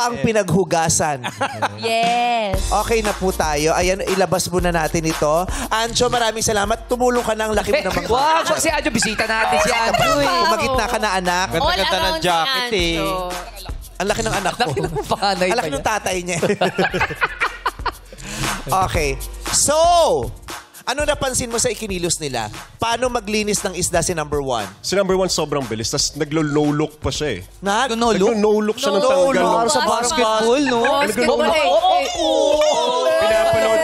pa ang pinaghugasan. Yes. Okay na po tayo. Ayan, ilabas muna natin ito. Ancho, maraming salamat. Tumulong ka ng laki mo ng mga... Wow, si Anjo, bisita natin si Anjo eh. Magitna ka na, anak. Ganda-ganda ng jacket eh. Ang laki ng anak ko. Laki ng panay Ang pa laki yan. ng tatay niya. Okay. So, ano napansin mo sa ikinilos nila? Paano maglinis ng isda si number 1? Si number 1 sobrang bilis. Tapos naglo-no look pa siya eh. No look? Naglo-no look siya ng tanggal. look. Para sa basketball, no? Basketball eh. Pinapanood.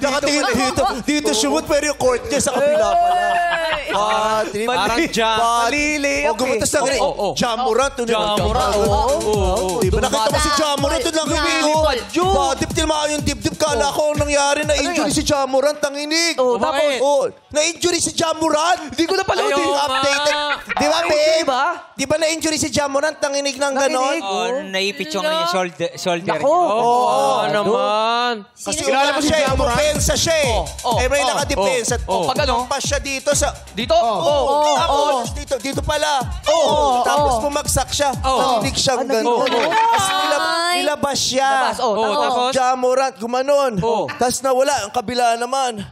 Nakatingin dito shoot pero yung court niya sa kabila pala. Parang jam. Malili. O, gumutas na rin. Jamurant. Jamurant. Diba nakita mo si Jamurant? Ito lang Lumilipad yun. Badip, tilmaan yung dibdib. Kala ko nangyari na injury si Jamurant. Tanginig. Bakit? Na-injury si Jamurant. Hindi ko na pala Ayaw nga. Updated. Di ba, babe? Injury ba? Di ba na-injury si Jamurant? Tanginig ng ganon. Naipit yung kanyang shoulder. Nako. Oo naman. Kasi Sino mo siya, umupensa siya eh. Eh, may nakadepensa. Pag ano? Pumpas siya dito sa... Dito? Tapos dito pala. Tapos bumagsak siya. Tanginig siyang ganon. Tapos nilabas siya. Tapos? Jamorant, gumanon. Tapos nawala, ang kabila naman.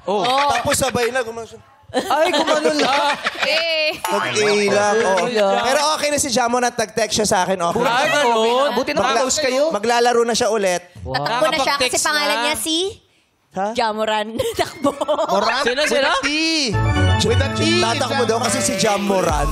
Tapos sabay na, gumanon siya. Ay, kumanon lang. Nag-ilang. Pero okay na si Jamorant, nag-text siya sa akin. Okay. Ay, ganun. Buti na close kayo. Maglalaro na siya ulit. Tatakbo na siya kasi Nakapag-text pangalan na. niya si Ha? Jamoran. Takbo. Sino? Tatakbo daw kasi si Jamorant.